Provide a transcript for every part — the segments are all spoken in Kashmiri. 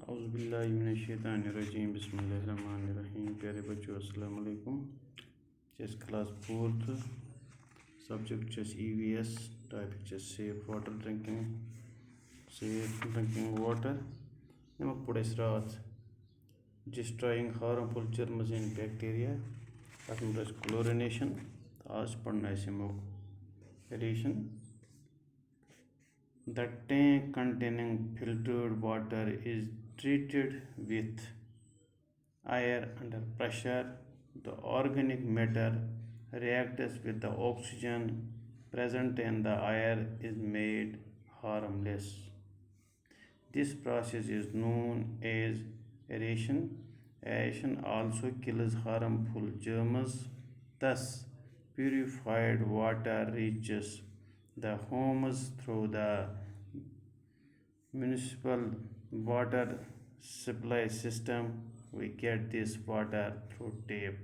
औज़ुबिल्लाहिमिनश्शैतानिर्रजीम बिस्मिल्लाहिर्रहमानिर्रहीम। प्यारे बच्चों अस्सलाम वालेकुम। Class 4th subject EVS, topic safe drinking water. नमक पढ़ रात destroying harmful germs and bacteria, तथ मे क्लोरिनेशन। आज पढ़ना aeration. The tank containing filtered water is treated with air under pressure. The organic matter reacts with the oxygen present in the air is made harmless. This process is known as aeration. Aeration also kills harmful germs. Thus, purified water reaches the homes through the municipal water supply system. We get this water through tap.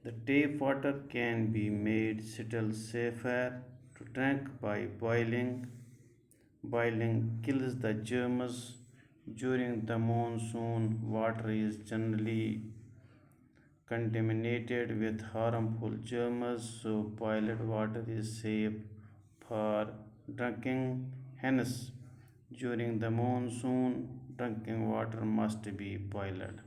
The tap water can be made still safer to drink by boiling. Boiling kills the germs. During the monsoon, water is generally contaminated with harmful germs, so boiled water is safe for drinking. Hence, during the monsoon, drinking water must be boiled.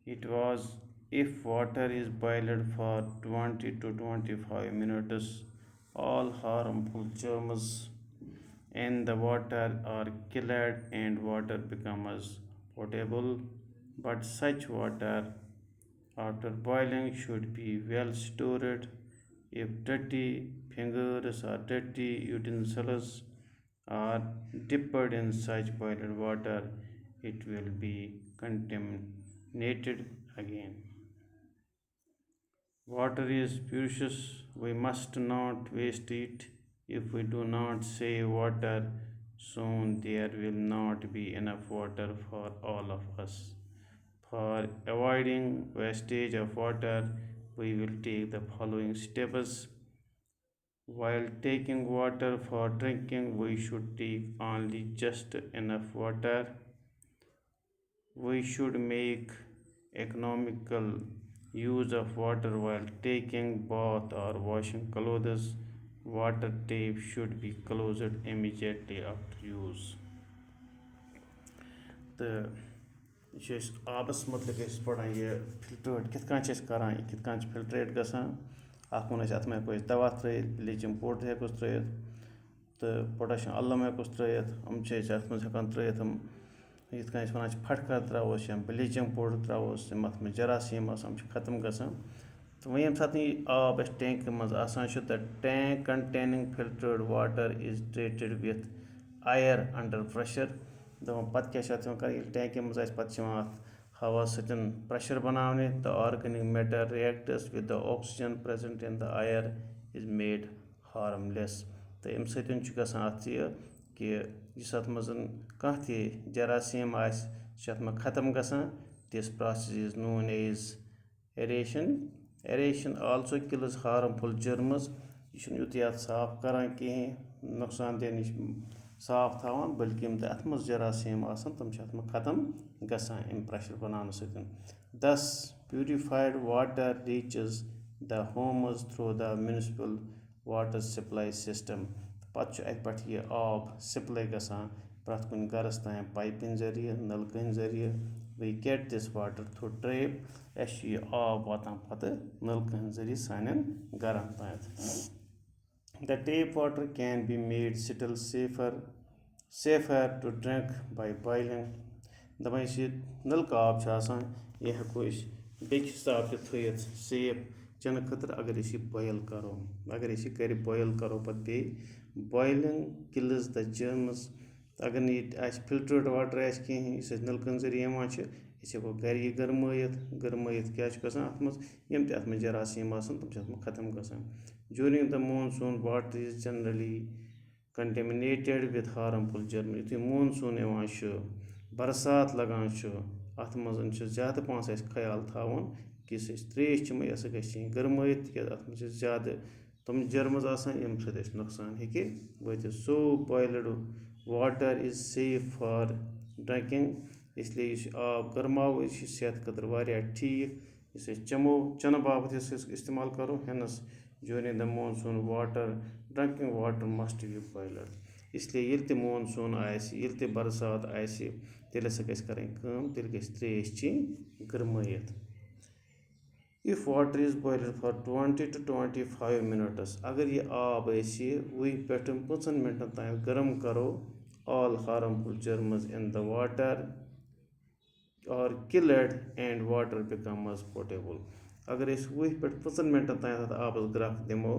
If water is boiled for 20 to 25 minutes, all harmful germs in the water are killed and water becomes potable. But such water after boiling should be well stored. If dirty fingers or dirty utensils are dipped in such boiled water, it will be contaminated again. Water is precious. We must not waste it. If we do not save water, soon there will not be enough water for all of us. For avoiding wastage of water, we will take the following steps. While taking water for drinking, we should take only just enough water. We should make economical use of water while taking bath or washing clothes. Water tap should be closed immediately after use. तो आबस मतलब पढ़ान ये फिल्टर्ड कित करान कित फिल्ट्रेट गसान अत मे हेको दवा त्रयित ब्लीचिंग पाउडर हेकोस त्रयित तो पोटाशियम अलम हेकोस त्रयित अत मे हेकान त्रयित यित वन फटकर त्रोस या ब्लीचिंग पाउडर त्रोस अत मे जरासीम खत्म गसान। तो वह सात आब टैंक मज the tank containing filtered water is treated with air under pressure. पे क्या टैंक मज पे हवा सतन प्रेशर बनाने the organic matter reacts with the oxygen present in the air is made harmless. तो अम सत कि अत मज कह जरासीम आत्म खत्म गसान। This process is known as aeration. Aeration also kills harmful germs. यह युत साफ करान कहें नुकसानदेह नश साफ थावान बल्कि यम अत मज जरासीम तम अत मे खत्म गसान अम प्रेशर बनाने सतन। Thus, purified water reaches the homes through the municipal water supply system. पे अत पे आब सप्लाई गसान प्रत कुन गरस तान पाइपिन जरिए नलकन जरिए। We get this water through tap। आब वातान पे नलकन जरिए सान गरन तान। The tap water can be made still safer to drink by boiling. दपान नलक आब यह हेको बेकिस हिसाब थत सेफ चेन खतर अगर बॉयल करो। अगर कर बॉयल करो पे बे बॉइलिंग किल्स द जर्म्स। अगर न फिल्टर्ड वाटर कहें इस नलकन जरिए हेको गर गरमायत क्या अत मज यम अत मे जरासीम तम अत मे खत्म गसान। During the monsoon, water is generally contaminated with harmful germs. Youth monsoon बरसात लगान अत मज ज्यादा पास ख्याल थावन कि त्रेश चमो सह ग गरमायत तिक अत मे ज्यादा तम जर्म्स यम सत नुकसान हे वात। सो boiled water is safe for drinking. इसलिए यह आब गर्माओ यह सेहत खतर वारिया ठीक इस चमो चन बाबत इस्तेमाल करो heinous during the monsoon water drinking water must be boiled. इसलिए ये ते monsoon आयसे ये ते बरसात आयसे तेल से गस करें काम तेल गस त्रेश ची गर्मायत. If water is boiled for 20 to 25 minutes अगर ये आब ऐसे वही पेटन 5 मिनटन ताम गर्म करो all harmful germs in the water are killed and water becomes potable. अगर अस वही पे 5 मिनटन ताम आबस ग्रख दिमो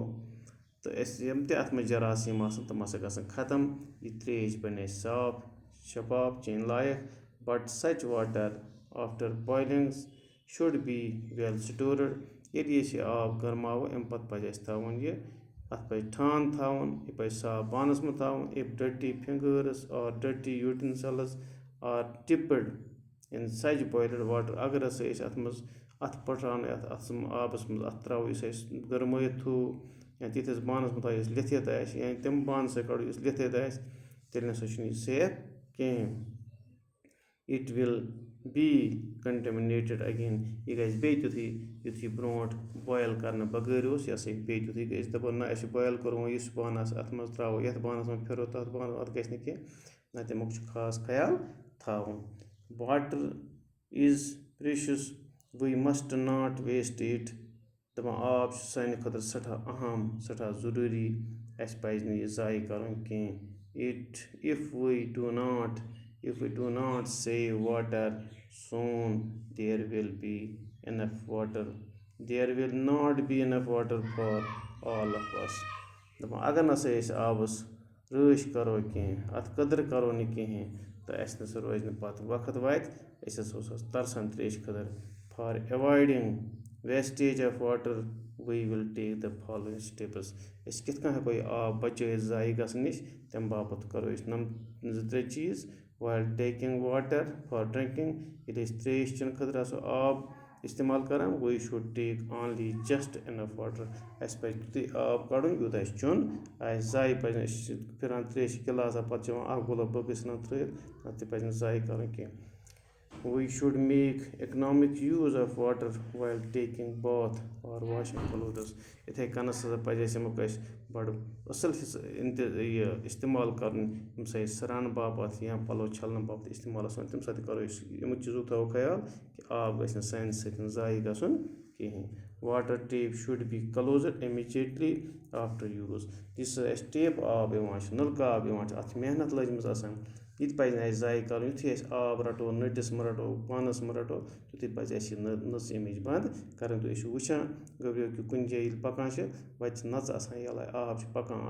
तो यम अत मे जरासीम तम गसन खत्म यह त्रेश बने साफ शफाफ चेन लायक. But such water after boiling should be well stored. यदि यह आब गर्माओ अम पत पज थवन यह अत पज ठान थवन यह पज साफ बानस में थवन. If dirty fingers or dirty utensils are dipped in such boiled water अगर अस अत मज अत पठान अत आबस मज अत त्रो गर्मायत थो या तिथस बानस में थो लिथित या तम बान से कड़ो लिथित तेल नसा सेफ कहें. It will be contaminated again. यह गई बे तुथी युथी ब्रोट बॉयल करने बगैर यह बे तुथी गई दपो ना बॉयल करो इस बानस अत मज त्रो ये बानस में फिरो तथ बानस अत गि कह ना तमुक खास ख्याल थवन. Water is precious. We must not waste it. दपान आब सान खतर सठा अहम सठा जरूरी अस पज यह ज़ाय करुन कहें. If we do not save water soon there will not be enough water for all of us. दपान अगर नसा आबस रश करो कहें अत कदर करो न कहें तो अस नसा रोज पत वक्त वात तरसान त्रेश खतर. For avoiding wastage of water we will take the following steps. अस कित हेको आब बच ज़ाय गसन नश तम बापत करो नम 2-3 चीज़. While taking water for drinking ये त्रेश चन खतर आब इस्तेमाल करान we should take only just enough water. अस पज तुत आब कड़न यूत चुन अस ज़ाय पज फिरान त्रेश गिलासा पत गोलब बकस त्रित ना पज ज़ाय कर कह. We should make economic use of water while taking bath or washing clothes. इथे कन पज अमुक बड़ असल इस्तेमाल कर सरान बापत या पलो छलन बापत इस्तेमाल तम करो अमुक चीज़ों थो ख्याल कि आब गि सान ज़ाय गसन कहें. Water tap should be closed immediately after use. जिस टेप आब नलका आब अत मेहनत लजम यह पज ज़ाय कर युथी आब रटो नटिस में रटो पानस में रटो तुथी पज नच अमिच बंद कर. तुम वुचान गबरियो कि कुन जाए पकान वत नच यल आब पकान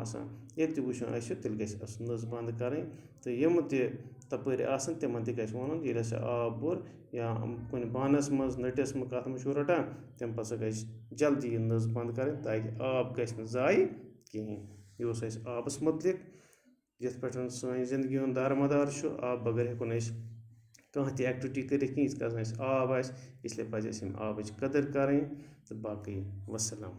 ये वुचान तेल गि नच बंद कर. तो यम तपर तम वन ये आब बोर या कुन बानस मज नटिस में कत मे रटान तम पसा गि जल्दी यह नच बंद कर ताकि आब गि ज़ाय कहें. यह आबस मुतलिक यथ पे सान जिंदगी हूँ दारमदार आब बगैर हेको कह एक्टिविटी कर आब इसलिए पज आबच कदर करें तो बाकी वसलम.